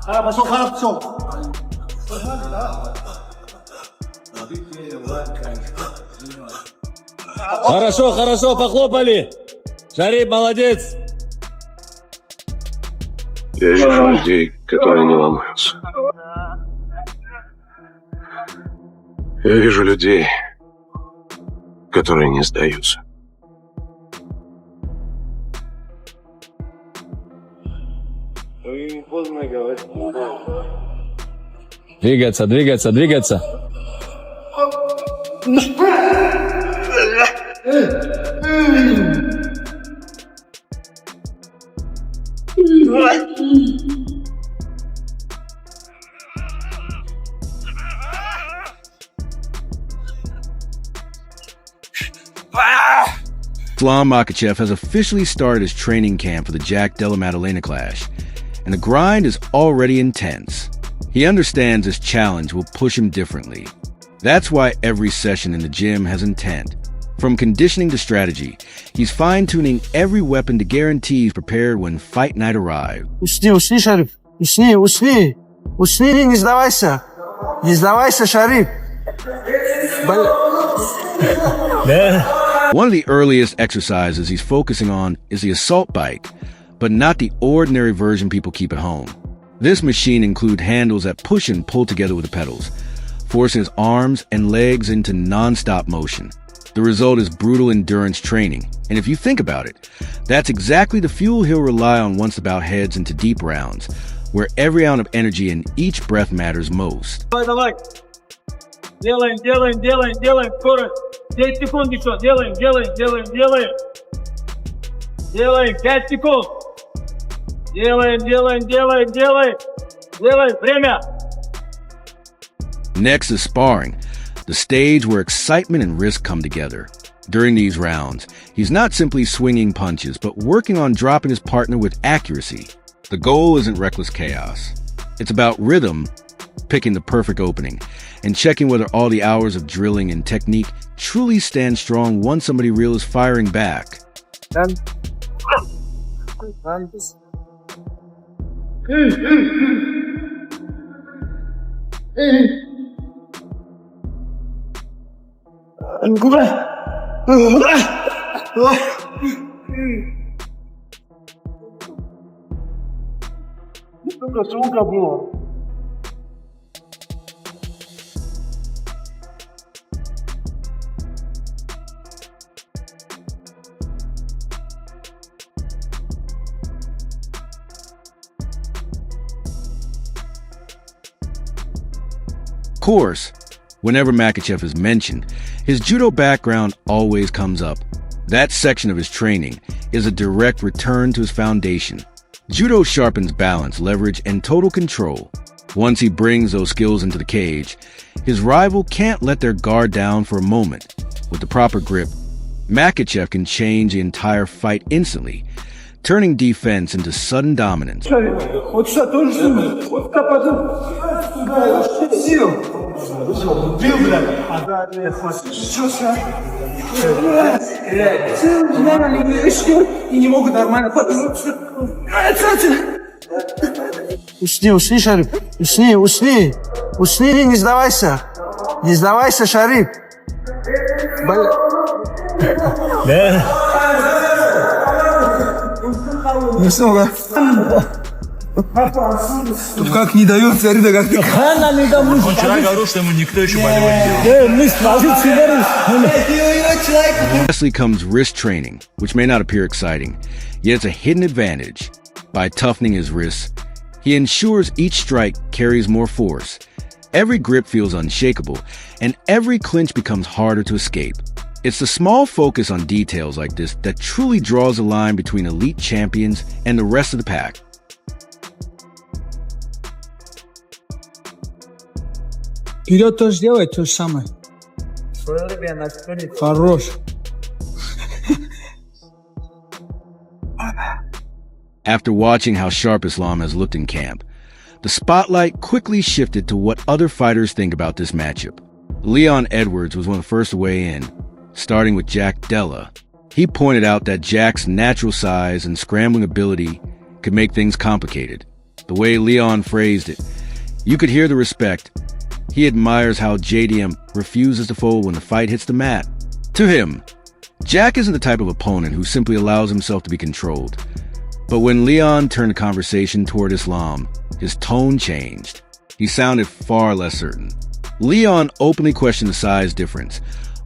Пошел, пошел. Хорошо, хорошо, похлопали. Шарип, молодец. Я вижу людей, которые не ломаются. Я вижу людей, которые не сдаются. Двигаться, двигаться, двигаться. Makhachev has officially started his training camp for the Jack Della Maddalena clash, and the grind is already intense. He understands this challenge will push him differently. That's why every session in the gym has intent. From conditioning to strategy, he's fine-tuning every weapon to guarantee he's prepared when fight night arrives. Усни, Шариф. Усни. Усни, не сдавайся. Не сдавайся, Шариф. One of the earliest exercises he's focusing on is the assault bike, but not the ordinary version people keep at home. This machine includes handles that push and pull together with the pedals, forcing his arms and legs into non-stop motion. The result is brutal endurance training, and if you think about it, that's exactly the fuel he'll rely on once the bout heads into deep rounds, where every ounce of energy in each breath matters most. Давай. Делаем, скоро. 10 секунд еще. Делаем. Делаем, 5 секунд. Делаем, время. Next is sparring, the stage where excitement and risk come together. During these rounds, he's not simply swinging punches, but working on dropping his partner with accuracy. The goal isn't reckless chaos. It's about rhythm, picking the perfect opening, and checking whether all the hours of drilling and technique truly stand strong once somebody real is firing back. Сука было. Of course, whenever Makhachev is mentioned, his judo background always comes up. That section of his training is a direct return to his foundation. Judo sharpens balance, leverage, and total control. Once he brings those skills into the cage, his rival can't let their guard down for a moment. With the proper grip, Makhachev can change the entire fight instantly, turning defense into sudden dominance. Вот сюда тоже сюда. Вот потом. Сил. Бил, блядь. И не могут нормально подумать. Усни, Шариф. Усни, не сдавайся. Не сдавайся, Шариф. Не снова. Тут как не дает, смотри, да как ты. Он вчера говорил, что ему никто еще болевой не делал. Lastly comes wrist training, which may not appear exciting, yet it's a hidden advantage. By toughening his wrists, he ensures each strike carries more force. Every grip feels unshakable, and every clinch becomes harder to escape. It's the small focus on details like this that truly draws a line between elite champions and the rest of the pack. Вперед тоже делает то же самое. Хорош. After watching how sharp Islam has looked in camp, the spotlight quickly shifted to what other fighters think about this matchup. Leon Edwards was one of the first to weigh in. starting with Jack Della. He pointed out that Jack's natural size and scrambling ability could make things complicated. The way Leon phrased it, you could hear the respect. He admires how JDM refuses to fold when the fight hits the mat. To him, Jack isn't the type of opponent who simply allows himself to be controlled. But when Leon turned the conversation toward Islam, his tone changed. He sounded far less certain. Leon openly questioned the size difference,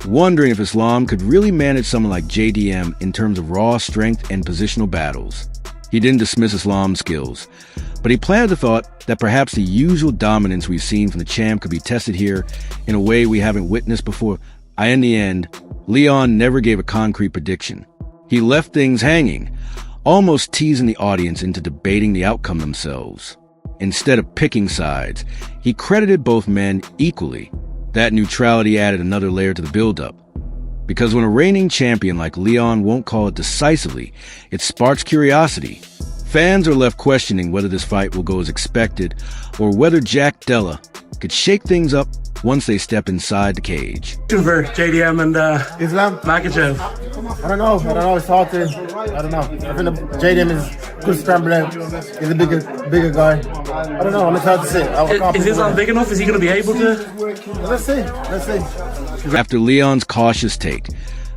wondering if Islam could really manage someone like JDM in terms of raw strength and positional battles. He didn't dismiss Islam's skills, but he planted the thought that perhaps the usual dominance we've seen from the champ could be tested here in a way we haven't witnessed before. In the end, Leon never gave a concrete prediction. He left things hanging, almost teasing the audience into debating the outcome themselves. Instead of picking sides, he credited both men equally. That neutrality added another layer to the build-up. Because when a reigning champion like Leon won't call it decisively, it sparks curiosity. Fans are left questioning whether this fight will go as expected or whether Jack Della could shake things up once they step inside the cage. For JDM and Islam? Makhachev. I don't know. It's hard to. I don't know. I think JDM is good scrambler. He's a bigger guy. I don't know. I'm excited to see. Is Islam big enough? Is he going to be able to? Let's see. After Leon's cautious take,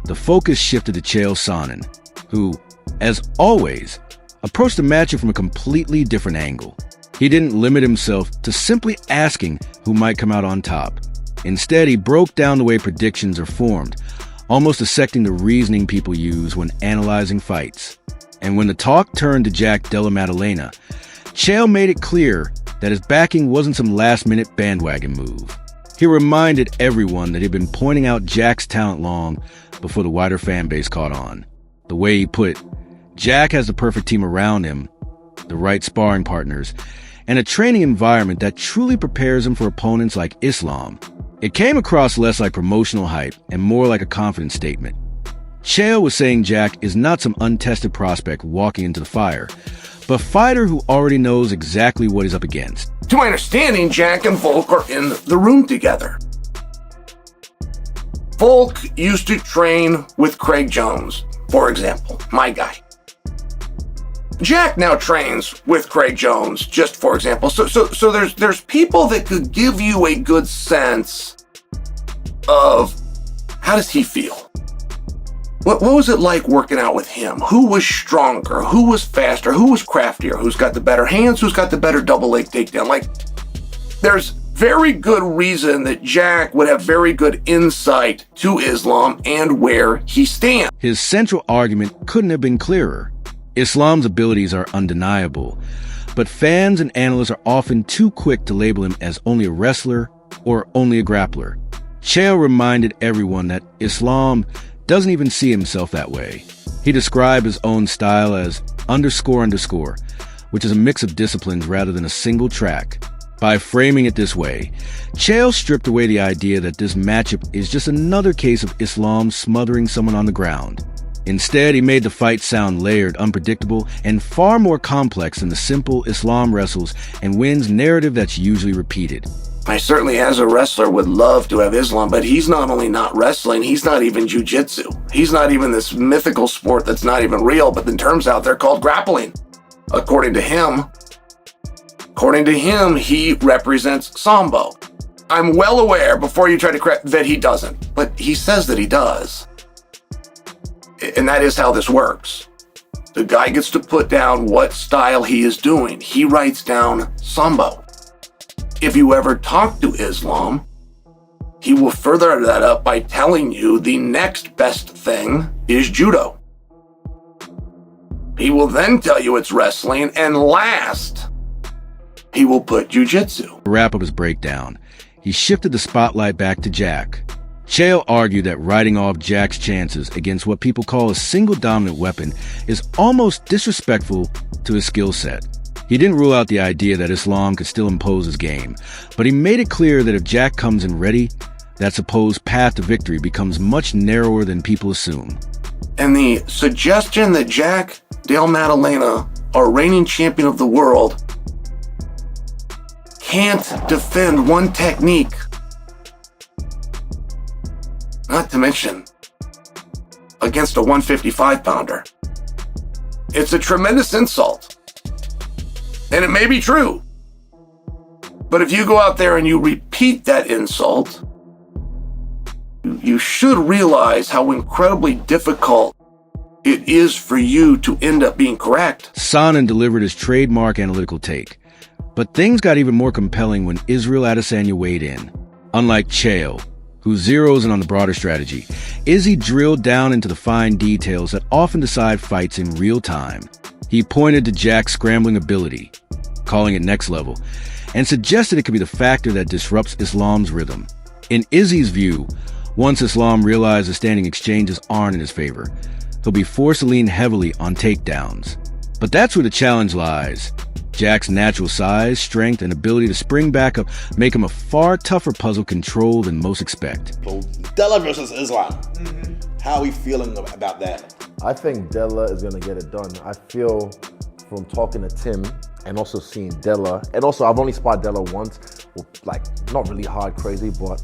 the focus shifted to Chael Sonnen, who, as always, approached the matchup from a completely different angle. He didn't limit himself to simply asking who might come out on top. Instead, he broke down the way predictions are formed, almost dissecting the reasoning people use when analyzing fights. And when the talk turned to Jack Della Maddalena, Chael made it clear that his backing wasn't some last-minute bandwagon move. He reminded everyone that he'd been pointing out Jack's talent long before the wider fan base caught on. The way he put it, Jack has the perfect team around him, the right sparring partners, and a training environment that truly prepares him for opponents like Islam. It came across less like promotional hype and more like a confidence statement. Chael was saying Jack is not some untested prospect walking into the fire, but a fighter who already knows exactly what he's up against. To my understanding, Jack and Volk are in the room together. Volk used to train with Craig Jones, for example, my guy. Jack now trains with Craig Jones, just for example. So there's people that could give you a good sense of how does he feel? What was it like working out with him? Who was stronger? Who was faster? Who was craftier? Who's got the better hands? Who's got the better double leg takedown? Like, there's very good reason that Jack would have very good insight to Islam and where he stands. His central argument couldn't have been clearer. Islam's abilities are undeniable, but fans and analysts are often too quick to label him as only a wrestler or only a grappler. Chael reminded everyone that Islam doesn't even see himself that way. He described his own style as __, which is a mix of disciplines rather than a single track. By framing it this way, Chael stripped away the idea that this matchup is just another case of Islam smothering someone on the ground. Instead, he made the fight sound layered, unpredictable, and far more complex than the simple Islam wrestles and wins narrative that's usually repeated. I certainly, as a wrestler, would love to have Islam, but he's not only not wrestling, he's not even jiu-jitsu. He's not even this mythical sport that's not even real, but then turns out they're called grappling. According to him, he represents Sambo. I'm well aware, before you try to correct, that he doesn't, but he says that he does. And that is how this works. The guy gets to put down what style he is doing. He writes down Sambo. If you ever talk to Islam, he will further that up by telling you the next best thing is judo. He will then tell you it's wrestling, and last, he will put jiu-jitsu. To wrap up his breakdown, he shifted the spotlight back to Jack. Chael argued that writing off Jack's chances against what people call a single dominant weapon is almost disrespectful to his skill set. He didn't rule out the idea that Islam could still impose his game, but he made it clear that if Jack comes in ready, that supposed path to victory becomes much narrower than people assume. And the suggestion that Jack Della Maddalena, our reigning champion of the world, can't defend one technique, not to mention against a 155-pounder. It's a tremendous insult. And it may be true. But if you go out there and you repeat that insult, you should realize how incredibly difficult it is for you to end up being correct. Sonnen delivered his trademark analytical take. But things got even more compelling when Israel Adesanya weighed in. Unlike Chael, who zeroes in on the broader strategy, Izzy drilled down into the fine details that often decide fights in real time. He pointed to Jack's scrambling ability, calling it next level, and suggested it could be the factor that disrupts Islam's rhythm. In Izzy's view, once Islam realizes standing exchanges aren't in his favor, he'll be forced to lean heavily on takedowns. But that's where the challenge lies. Jack's natural size, strength, and ability to spring back up make him a far tougher puzzle control than most expect. So Della versus Islam. How are we feeling about that? I think Della is going to get it done. I feel from talking to Tim and also seeing Della, and also I've only sparred Della once, like not really hard crazy, but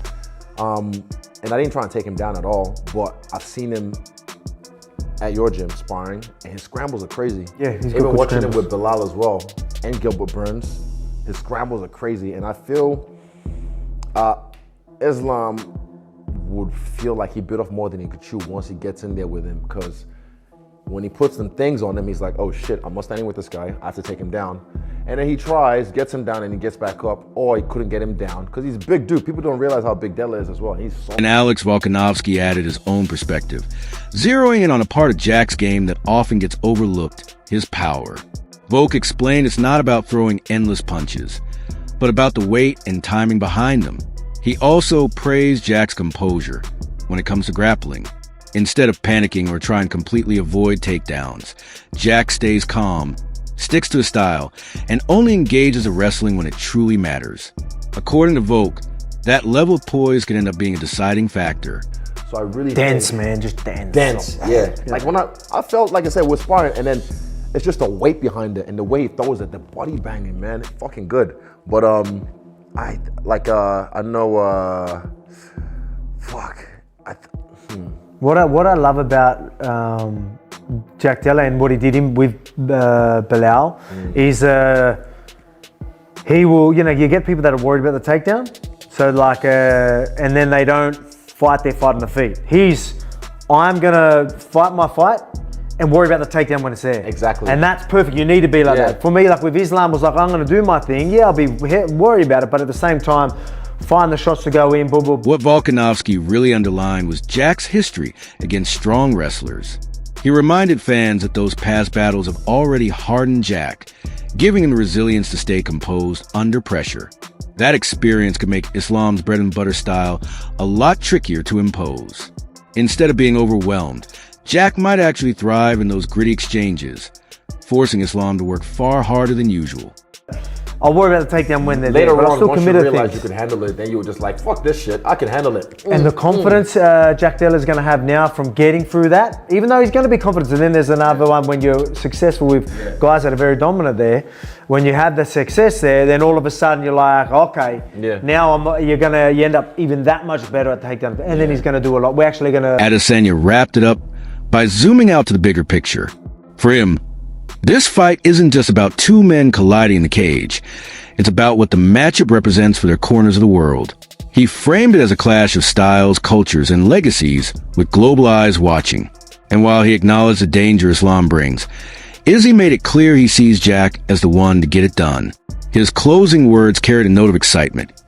and I didn't try and take him down at all, but I've seen him at your gym sparring, and his scrambles are crazy. Yeah, he's even watching him with Bilal as well, and Gilbert Burns. His scrambles are crazy, and I feel Islam would feel like he bit off more than he could chew once he gets in there with him, because when he puts some things on him, he's like, oh shit, I'm not standing with this guy, I have to take him down. And then he tries, gets him down, and he gets back up, or he couldn't get him down, because he's a big dude. People don't realize how big Della is as well. He's so. And Alex Volkanovski added his own perspective, zeroing in on a part of Jack's game that often gets overlooked, his power. Volk explained it's not about throwing endless punches, but about the weight and timing behind them. He also praised Jack's composure when it comes to grappling. Instead of panicking or trying to completely avoid takedowns, Jack stays calm, sticks to his style, and only engages in wrestling when it truly matters. According to Volk, that level of poise can end up being a deciding factor. So I really dance, think, man, just dance. Dance, yeah. Like when I felt, like I said, we're sparring, and then it's just the weight behind it, and the way he throws it, the body banging, man, it's fucking good. But I know, What I love about Jack Della and what he did with Bilal is he will, you get people that are worried about the takedown, so like, and then they don't fight their fight on the feet. I'm gonna fight my fight and worry about the takedown when it's there. Exactly. And that's perfect. You need to be like that. For me, like with Islam, was like, I'm gonna do my thing. Yeah, I'll be worried about it, but at the same time, find the shots to go in, boom, boom. What Volkanovski really underlined was Jack's history against strong wrestlers. He reminded fans that those past battles have already hardened Jack, giving him the resilience to stay composed under pressure. That experience could make Islam's bread and butter style a lot trickier to impose. Instead of being overwhelmed, Jack might actually thrive in those gritty exchanges, forcing Islam to work far harder than usual. I'll worry about the takedown when they're later there, but on, I'm still once committed you realize things. you can handle it, then you were just like, fuck this shit, I can handle it. And the confidence Jack Della is going to have now from getting through that, even though he's going to be confident. And then there's another one when you're successful with guys that are very dominant there. When you have the success there, then all of a sudden you're like, okay, now you end up even that much better at the takedown. And then he's going to do a lot. We're actually going to... Adesanya wrapped it up by zooming out to the bigger picture. For him, this fight isn't just about two men colliding in the cage. It's about what the matchup represents for their corners of the world. He framed it as a clash of styles, cultures, and legacies with global eyes watching. And while he acknowledged the danger Islam brings, Izzy made it clear he sees Jack as the one to get it done. His closing words carried a note of excitement,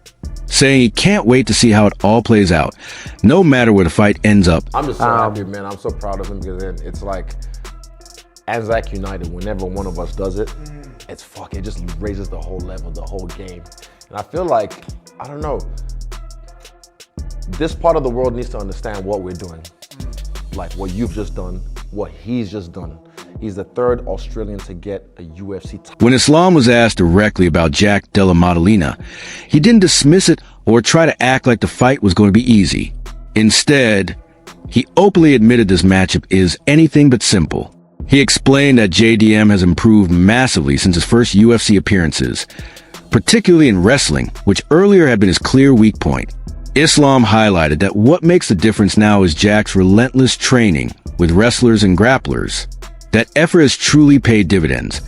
saying he can't wait to see how it all plays out, no matter where the fight ends up. I'm just so happy, man. I'm so proud of him, because then it's like, Anzac United, whenever one of us does it, it just raises the whole level, the whole game. And I feel like, I don't know, this part of the world needs to understand what we're doing. Like what you've just done, what he's just done. He's the third Australian to get a UFC title. When Islam was asked directly about Jack Della Maddalena, he didn't dismiss it or try to act like the fight was going to be easy. Instead, he openly admitted this matchup is anything but simple. He explained that JDM has improved massively since his first UFC appearances, particularly in wrestling, which earlier had been his clear weak point. Islam highlighted that what makes the difference now is Jack's relentless training with wrestlers and grapplers. That effort has truly paid dividends,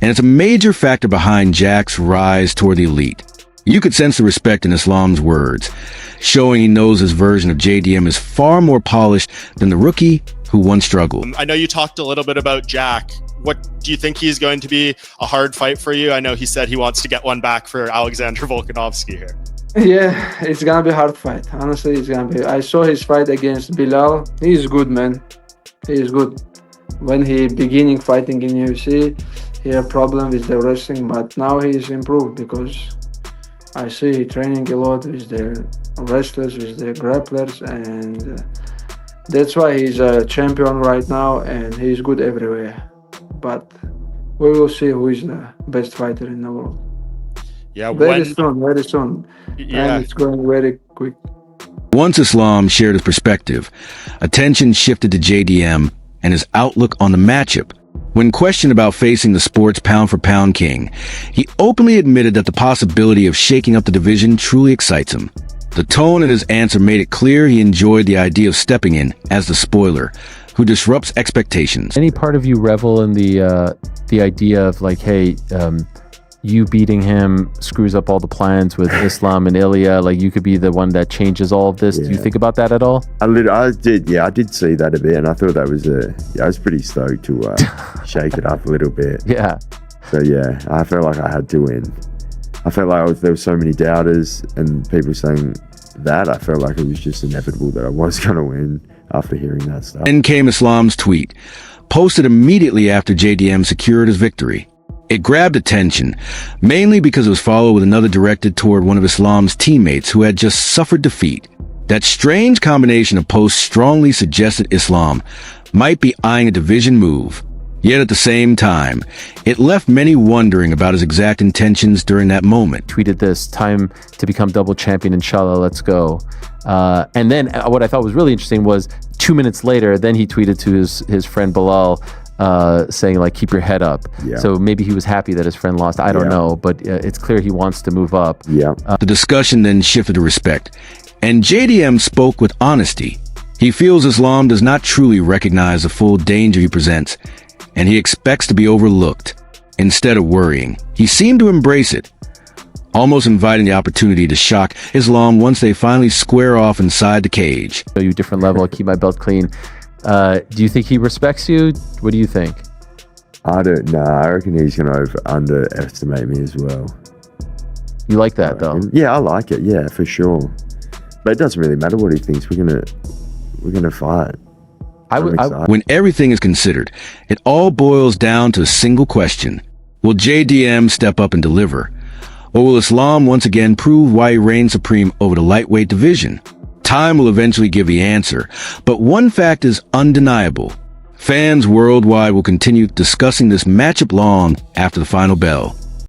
and it's a major factor behind Jack's rise toward the elite. You could sense the respect in Islam's words, showing he knows his version of JDM is far more polished than the rookie who once struggled. I know you talked a little bit about Jack. What do you think he's going to be a hard fight for you? I know he said he wants to get one back for Alexander Volkanovski here. Yeah, it's gonna be a hard fight. Honestly, it's gonna be. I saw his fight against Bilal. He's good, man. He is good. When he beginning fighting in UFC, he had problem with the wrestling, but now he's improved because I see he training a lot with the wrestlers, with the grapplers, and that's why he's a champion right now, and he's good everywhere. But we will see who is the best fighter in the world. Yeah, very soon. Yeah. And it's going very quick. Once Islam shared his perspective, attention shifted to JDM and his outlook on the matchup. When questioned about facing the sport's pound-for-pound king, he openly admitted that the possibility of shaking up the division truly excites him. The tone in his answer made it clear he enjoyed the idea of stepping in as the spoiler, who disrupts expectations. Any part of you revel in the idea of like, hey, you beating him screws up all the plans with Islam and Ilya? Like, you could be the one that changes all of this. Yeah. Do you think about that at all? I did see that a bit, and I thought that was I was pretty stoked to shake it up a little bit. Yeah. So yeah, I felt like I had to win. I felt like there were so many doubters and people saying that. I felt like it was just inevitable that I was going to win after hearing that stuff. Then came Islam's tweet, posted immediately after JDM secured his victory. It grabbed attention, mainly because it was followed with another directed toward one of Islam's teammates who had just suffered defeat. That strange combination of posts strongly suggested Islam might be eyeing a division move. Yet at the same time, it left many wondering about his exact intentions during that moment. Tweeted this, time to become double champion, inshallah, let's go. And then what I thought was really interesting was 2 minutes later, then he tweeted to his friend Bilal, saying like, keep your head up. Yeah. So maybe he was happy that his friend lost. I don't know, but it's clear he wants to move up. Yeah. The discussion then shifted to respect, and JDM spoke with honesty. He feels Islam does not truly recognize the full danger he presents, and he expects to be overlooked. Instead of worrying, he seemed to embrace it, almost inviting the opportunity to shock Islam once they finally square off inside the cage. Show you a different level, keep my belt clean. Do you think he respects you? What do you think? I don't know. I reckon he's going to underestimate me as well. You like that, though? Yeah, I like it. Yeah, for sure. But it doesn't really matter what he thinks. We're gonna fight. When everything is considered, it all boils down to a single question. Will JDM step up and deliver? Or will Islam once again prove why he reigns supreme over the lightweight division? Time will eventually give the answer, but one fact is undeniable. Fans worldwide will continue discussing this matchup long after the final bell.